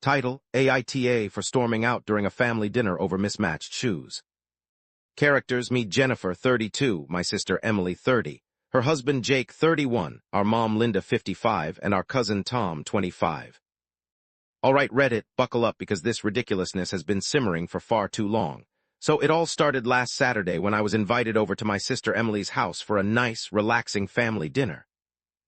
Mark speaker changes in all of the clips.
Speaker 1: Title, AITA for storming out during a family dinner over mismatched shoes. Characters: meet Jennifer, 32, my sister Emily, 30, her husband Jake, 31, our mom Linda, 55, and our cousin Tom, 25. All right, Reddit, buckle up because this ridiculousness has been simmering for far too long. So it all started last Saturday when I was invited over to my sister Emily's house for a nice, relaxing family dinner.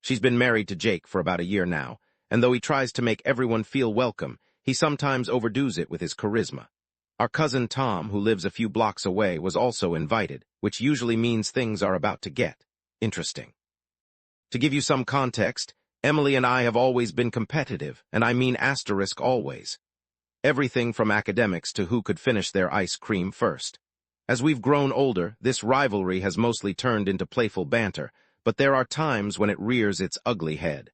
Speaker 1: She's been married to Jake for about a year now, and though he tries to make everyone feel welcome, he sometimes overdoes it with his charisma. Our cousin Tom, who lives a few blocks away, was also invited, which usually means things are about to get interesting. To give you some context, Emily and I have always been competitive, and I mean asterisk always. Everything from academics to who could finish their ice cream first. As we've grown older, this rivalry has mostly turned into playful banter, but there are times when it rears its ugly head.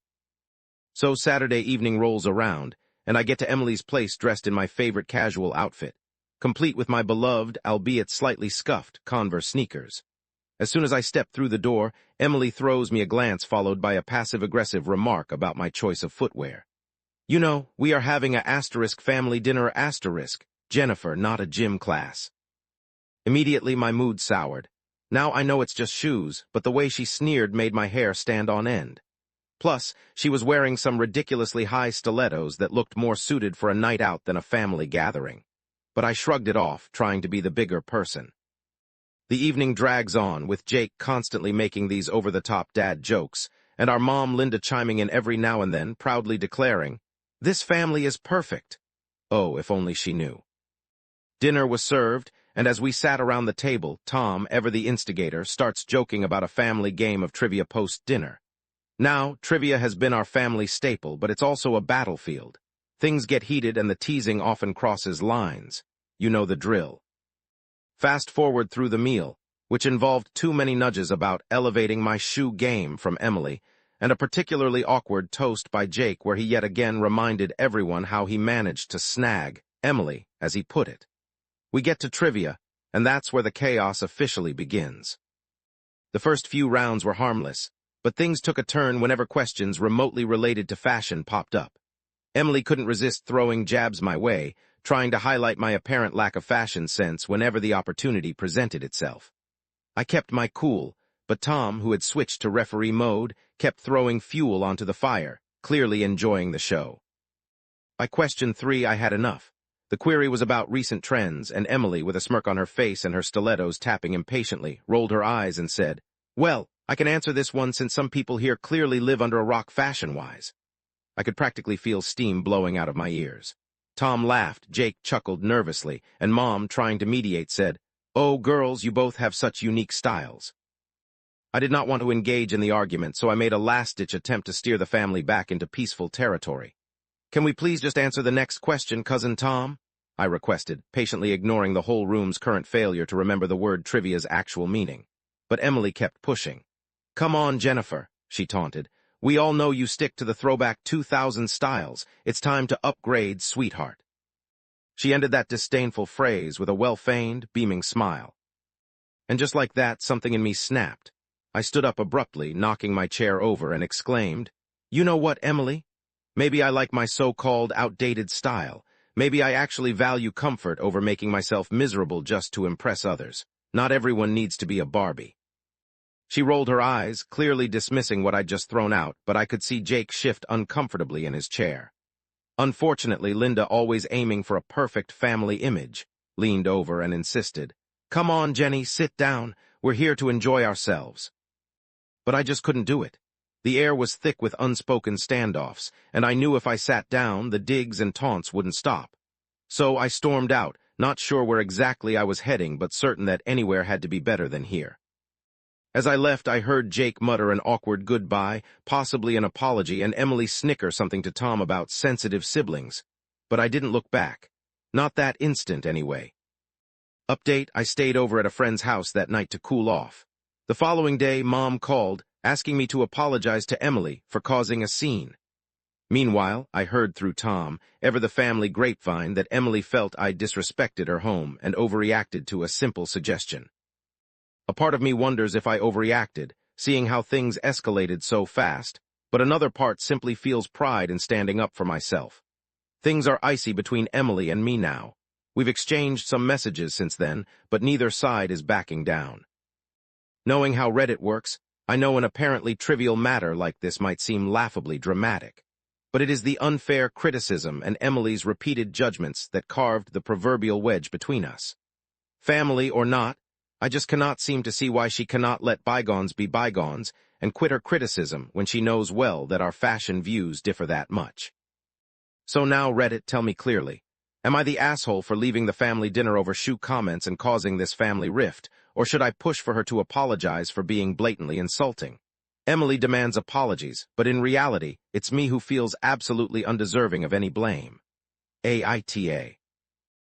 Speaker 1: So Saturday evening rolls around, and I get to Emily's place dressed in my favorite casual outfit, complete with my beloved, albeit slightly scuffed, Converse sneakers. As soon as I step through the door, Emily throws me a glance followed by a passive-aggressive remark about my choice of footwear. You know, we are having a asterisk family dinner asterisk, Jennifer, not a gym class. Immediately my mood soured. Now I know it's just shoes, but the way she sneered made my hair stand on end. Plus, she was wearing some ridiculously high stilettos that looked more suited for a night out than a family gathering. But I shrugged it off, trying to be the bigger person. The evening drags on, with Jake constantly making these over-the-top dad jokes, and our mom Linda chiming in every now and then, proudly declaring, "This family is perfect." Oh, if only she knew. Dinner was served, and as we sat around the table, Tom, ever the instigator, starts joking about a family game of trivia post-dinner. Now, trivia has been our family staple, but it's also a battlefield. Things get heated and the teasing often crosses lines. You know the drill. Fast forward through the meal, which involved too many nudges about elevating my shoe game from Emily, and a particularly awkward toast by Jake where he yet again reminded everyone how he managed to snag Emily, as he put it. We get to trivia, and that's where the chaos officially begins. The first few rounds were harmless, but things took a turn whenever questions remotely related to fashion popped up. Emily couldn't resist throwing jabs my way, trying to highlight my apparent lack of fashion sense whenever the opportunity presented itself. I kept my cool, but Tom, who had switched to referee mode, kept throwing fuel onto the fire, clearly enjoying the show. By question 3, I had enough. The query was about recent trends, and Emily, with a smirk on her face and her stilettos tapping impatiently, rolled her eyes and said, "Well, I can answer this one since some people here clearly live under a rock fashion-wise." I could practically feel steam blowing out of my ears. Tom laughed, Jake chuckled nervously, and Mom, trying to mediate, said, "Oh, girls, you both have such unique styles." I did not want to engage in the argument, so I made a last-ditch attempt to steer the family back into peaceful territory. "Can we please just answer the next question, Cousin Tom?" I requested, patiently ignoring the whole room's current failure to remember the word trivia's actual meaning. But Emily kept pushing. "Come on, Jennifer," she taunted. "We all know you stick to the throwback 2000 styles. It's time to upgrade, sweetheart." She ended that disdainful phrase with a well-feigned, beaming smile. And just like that, something in me snapped. I stood up abruptly, knocking my chair over, and exclaimed, "You know what, Emily? Maybe I like my so-called outdated style. Maybe I actually value comfort over making myself miserable just to impress others. Not everyone needs to be a Barbie." She rolled her eyes, clearly dismissing what I'd just thrown out, but I could see Jake shift uncomfortably in his chair. Unfortunately, Linda, always aiming for a perfect family image, leaned over and insisted, "Come on, Jenny, sit down. We're here to enjoy ourselves." But I just couldn't do it. The air was thick with unspoken standoffs, and I knew if I sat down, the digs and taunts wouldn't stop. So I stormed out, not sure where exactly I was heading, but certain that anywhere had to be better than here. As I left, I heard Jake mutter an awkward goodbye, possibly an apology, and Emily snicker something to Tom about sensitive siblings. But I didn't look back. Not that instant, anyway. Update: I stayed over at a friend's house that night to cool off. The following day, Mom called, asking me to apologize to Emily for causing a scene. Meanwhile, I heard through Tom, ever the family grapevine, that Emily felt I disrespected her home and overreacted to a simple suggestion. A part of me wonders if I overreacted, seeing how things escalated so fast, but another part simply feels pride in standing up for myself. Things are icy between Emily and me now. We've exchanged some messages since then, but neither side is backing down. Knowing how Reddit works, I know an apparently trivial matter like this might seem laughably dramatic. But it is the unfair criticism and Emily's repeated judgments that carved the proverbial wedge between us. Family or not, I just cannot seem to see why she cannot let bygones be bygones and quit her criticism when she knows well that our fashion views differ that much. So now, Reddit, tell me clearly, am I the asshole for leaving the family dinner over shoe comments and causing this family rift, or should I push for her to apologize for being blatantly insulting? Emily demands apologies, but in reality, it's me who feels absolutely undeserving of any blame. AITA.